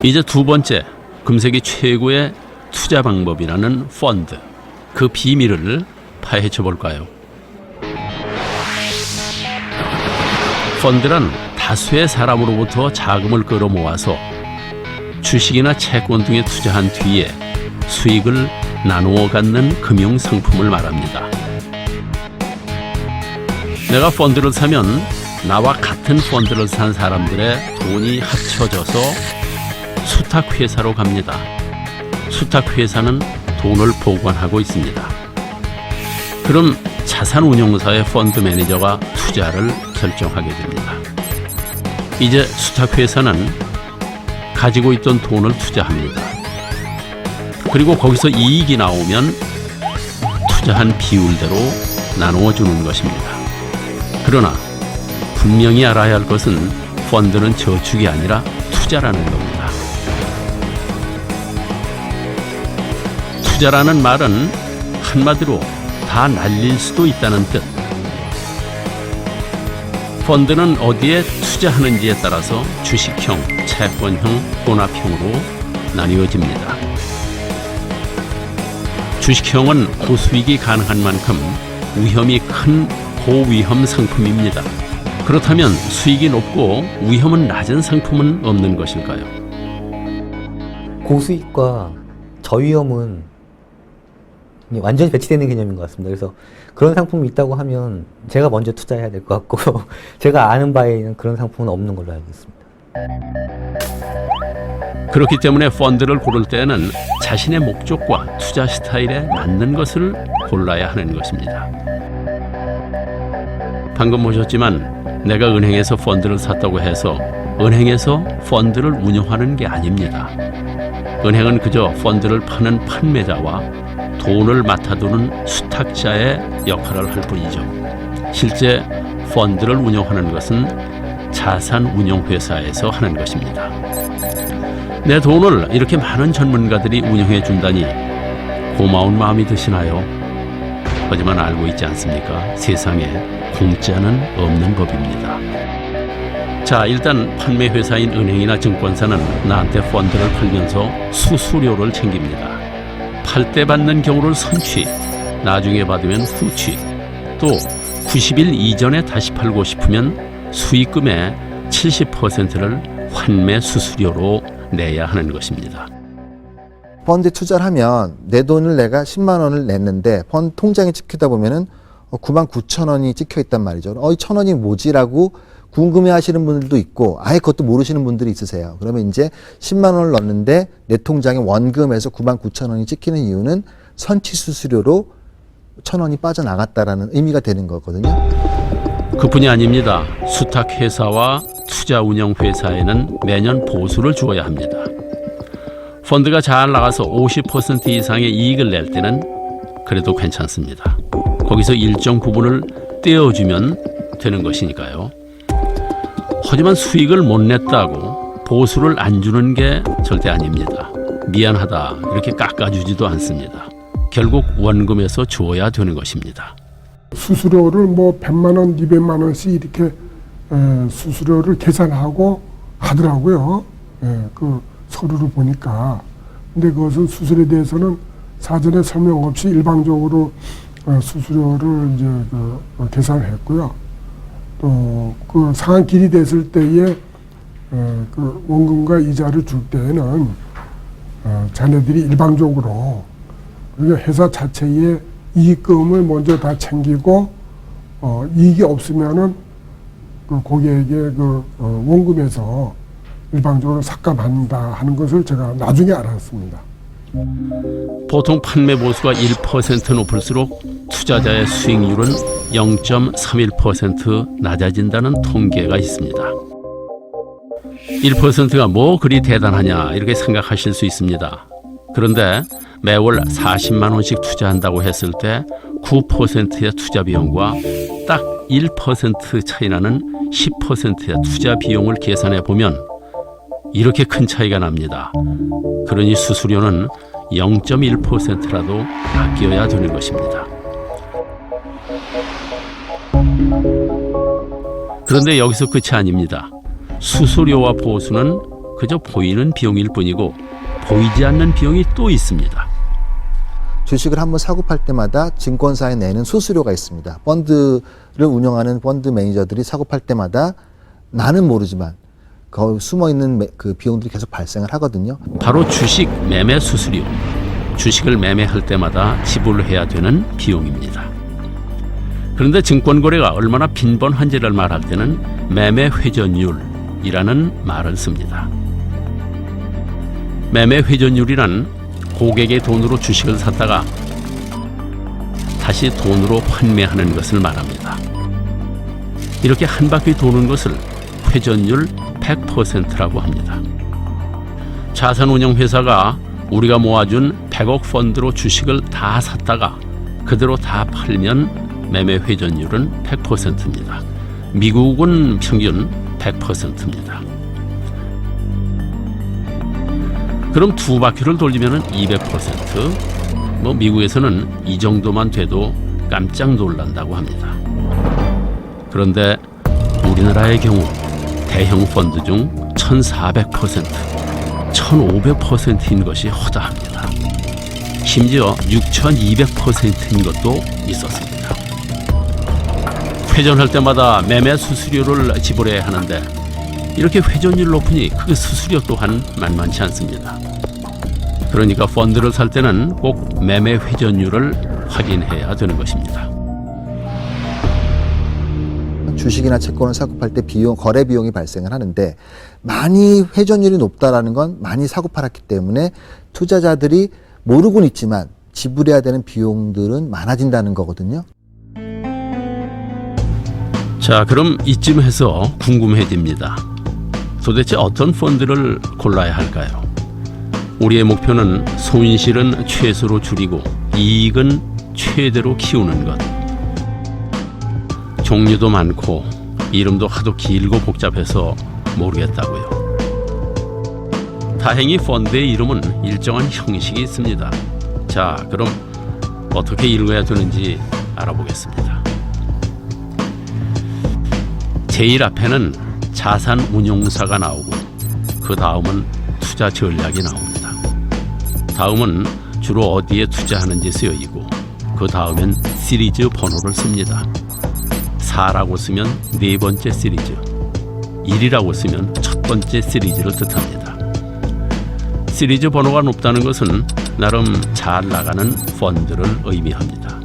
이제 두 번째, 금세기 최고의 투자 방법이라는 펀드. 그 비밀을 파헤쳐 볼까요? 펀드란 다수의 사람으로부터 자금을 끌어모아서 주식이나 채권 등에 투자한 뒤에 수익을 나누어 갖는 금융 상품을 말합니다. 내가 펀드를 사면 나와 같은 펀드를 산 사람들의 돈이 합쳐져서 수탁회사로 갑니다. 수탁회사는 돈을 보관하고 있습니다. 그럼 자산운용사의 펀드 매니저가 투자를 결정하게 됩니다. 이제 수탁회사는 가지고 있던 돈을 투자합니다. 그리고 거기서 이익이 나오면 투자한 비율대로 나누어 주는 것입니다. 그러나 분명히 알아야 할 것은 펀드는 저축이 아니라 투자라는 겁니다. 투자라는 말은 한마디로 다 날릴 수도 있다는 뜻. 펀드는 어디에 투자하는지에 따라서 주식형, 채권형, 혼합형으로 나뉘어집니다. 주식형은 고수익이 가능한 만큼 위험이 큰 고위험 상품입니다. 그렇다면 수익이 높고 위험은 낮은 상품은 없는 것일까요? 고수익과 저위험은 완전히 배치되는 개념인 것 같습니다. 그래서 그런 상품이 있다고 하면 제가 먼저 투자해야 될 것 같고 제가 아는 바에는 그런 상품은 없는 걸로 알고 있습니다. 그렇기 때문에 펀드를 고를 때는 자신의 목적과 투자 스타일에 맞는 것을 골라야 하는 것입니다. 방금 보셨지만 내가 은행에서 펀드를 샀다고 해서 은행에서 펀드를 운영하는 게 아닙니다. 은행은 그저 펀드를 파는 판매자와 돈을 맡아두는 수탁자의 역할을 할 뿐이죠. 실제 펀드를 운영하는 것은 자산운용회사에서 하는 것입니다. 내 돈을 이렇게 많은 전문가들이 운영해 준다니 고마운 마음이 드시나요? 하지만 알고 있지 않습니까? 세상에 공짜는 없는 법입니다. 자, 일단 판매회사인 은행이나 증권사는 나한테 펀드를 팔면서 수수료를 챙깁니다. 팔 때 받는 경우를 선취, 나중에 받으면 후취, 또 90일 이전에 다시 팔고 싶으면 수익금의 70%를 환매 수수료로 내야 하는 것입니다. 펀드 투자를 하면 내 돈을 내가 10만 원을 냈는데 펀드 통장에 찍히다 보면은 99,000원이 찍혀 있단 말이죠. 이 1,000원이 뭐지라고 궁금해 하시는 분들도 있고 아예 그것도 모르시는 분들이 있으세요. 그러면 이제 10만 원을 넣었는데 내 통장에 원금에서 99,000원이 찍히는 이유는 선취 수수료로 1,000원이 빠져나갔다라는 의미가 되는 거거든요. 그뿐이 아닙니다. 수탁회사와 투자운용회사에는 매년 보수를 주어야 합니다. 펀드가 잘 나가서 50% 이상의 이익을 낼 때는 그래도 괜찮습니다. 거기서 일정 부분을 떼어주면 되는 것이니까요. 하지만 수익을 못 냈다고 보수를 안 주는 게 절대 아닙니다. 미안하다 이렇게 깎아주지도 않습니다. 결국 원금에서 주어야 되는 것입니다. 수수료를 100만 원, 200만 원씩 이렇게 수수료를 계산하고 하더라고요. 그 서류를 보니까. 근데 그것은 수수료에 대해서는 사전에 설명 없이 일방적으로 수수료를 이제 계산을 했고요. 또 그 상한길이 됐을 때에 그 원금과 이자를 줄 때에는 자네들이 일방적으로 그러니까 회사 자체의 이익금을 먼저 다 챙기고 이익이 없으면은 그 고객에게 그 원금에서 일방적으로 삭감한다 하는 것을 제가 나중에 알았습니다. 보통 판매 보수가 1% 높을수록 투자자의 수익률은 0.31% 낮아진다는 통계가 있습니다. 1%가 뭐 그리 대단하냐 이렇게 생각하실 수 있습니다. 그런데 매월 40만 원씩 투자한다고 했을 때 9%의 투자 비용과 딱 1% 차이 나는 10%의 투자 비용을 계산해 보면 이렇게 큰 차이가 납니다. 그러니 수수료는 0.1%라도 아껴야 되는 것입니다. 그런데 여기서 끝이 아닙니다. 수수료와 보수는 그저 보이는 비용일 뿐이고 보이지 않는 비용이 또 있습니다. 주식을 한번 사고 팔 때마다 증권사에 내는 수수료가 있습니다. 펀드를 운영하는 펀드 매니저들이 사고 팔 때마다 나는 모르지만 거기 숨어있는 그 비용들이 계속 발생을 하거든요. 바로 주식 매매 수수료, 주식을 매매할 때마다 지불해야 되는 비용입니다. 그런데 증권거래가 얼마나 빈번한지를 말할 때는 매매 회전율이라는 말을 씁니다. 매매 회전율이란 고객의 돈으로 주식을 샀다가 다시 돈으로 환매하는 것을 말합니다. 이렇게 한 바퀴 도는 것을 회전율 100%라고 합니다. 자산운용회사가 우리가 모아준 100억 펀드로 주식을 다 샀다가 그대로 다 팔면 매매 회전율은 100%입니다. 미국은 평균 100%입니다. 그럼 두 바퀴를 돌리면 200%, 미국에서는 이 정도만 돼도 깜짝 놀란다고 합니다. 그런데 우리나라의 경우 대형 펀드 중 1400%, 1500%인 것이 허다합니다. 심지어 6200%인 것도 있었습니다. 회전할 때마다 매매 수수료를 지불해야 하는데 이렇게 회전율 높으니 그 수수료 또한 만만치 않습니다. 그러니까 펀드를 살 때는 꼭 매매 회전율을 확인해야 되는 것입니다. 주식이나 채권을 사고 팔 때 거래 비용이 발생을 하는데 많이 회전율이 높다라는 건 많이 사고 팔았기 때문에 투자자들이 모르고는 있지만 지불해야 되는 비용들은 많아진다는 거거든요. 자, 그럼 이쯤에서 궁금해집니다. 도대체 어떤 펀드를 골라야 할까요? 우리의 목표는 손실은 최소로 줄이고 이익은 최대로 키우는 것. 종류도 많고 이름도 하도 길고 복잡해서 모르겠다고요. 다행히 펀드의 이름은 일정한 형식이 있습니다. 자, 그럼 어떻게 읽어야 되는지 알아보겠습니다. 제일 앞에는 자산운용사가 나오고 그 다음은 투자 전략이 나옵니다. 다음은 주로 어디에 투자하는지 쓰여있고 그 다음엔 시리즈 번호를 씁니다. 4라고 쓰면 네 번째 시리즈, 1이라고 쓰면 첫 번째 시리즈를 뜻합니다. 시리즈 번호가 높다는 것은 나름 잘 나가는 펀드를 의미합니다.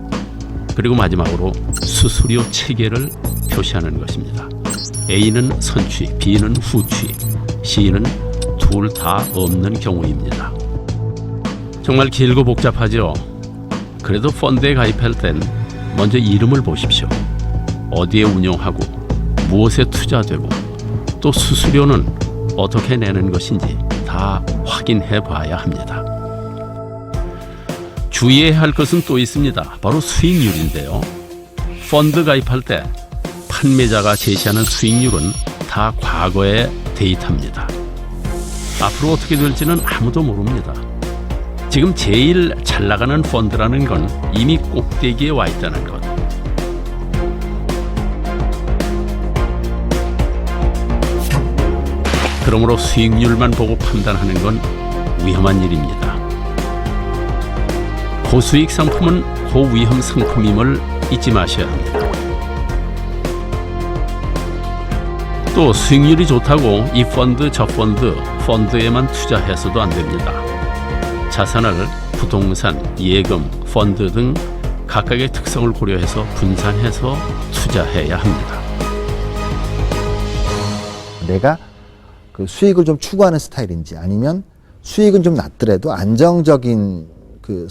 그리고 마지막으로 수수료 체계를 표시하는 것입니다. A는 선취, B는 후취, C는 둘 다 없는 경우입니다. 정말 길고 복잡하죠. 그래도 펀드에 가입할 땐 먼저 이름을 보십시오. 어디에 운용하고 무엇에 투자되고 또 수수료는 어떻게 내는 것인지 다 확인해 봐야 합니다. 주의해야 할 것은 또 있습니다. 바로 수익률인데요. 펀드 가입할 때 판매자가 제시하는 수익률은 다 과거의 데이터입니다. 앞으로 어떻게 될지는 아무도 모릅니다. 지금 제일 잘 나가는 펀드라는 건 이미 꼭대기에 와 있다는 것. 그러므로 수익률만 보고 판단하는 건 위험한 일입니다. 고수익 상품은 고위험 상품임을 잊지 마셔야 합니다. 또 수익률이 좋다고 이 펀드 저 펀드에만 투자해서도 안 됩니다. 자산을 부동산, 예금, 펀드 등 각각의 특성을 고려해서 분산해서 투자해야 합니다. 내가 그 수익을 좀 추구하는 스타일인지 아니면 수익은 좀 낮더라도 안정적인 그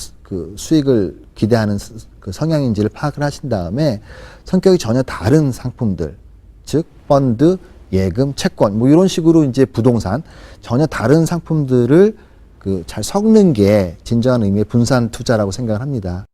수익을 기대하는 그 성향인지를 파악을 하신 다음에 성격이 전혀 다른 상품들, 즉 펀드, 예금, 채권 이런 식으로 이제 부동산 전혀 다른 상품들을 잘 섞는 게 진정한 의미의 분산 투자라고 생각을 합니다.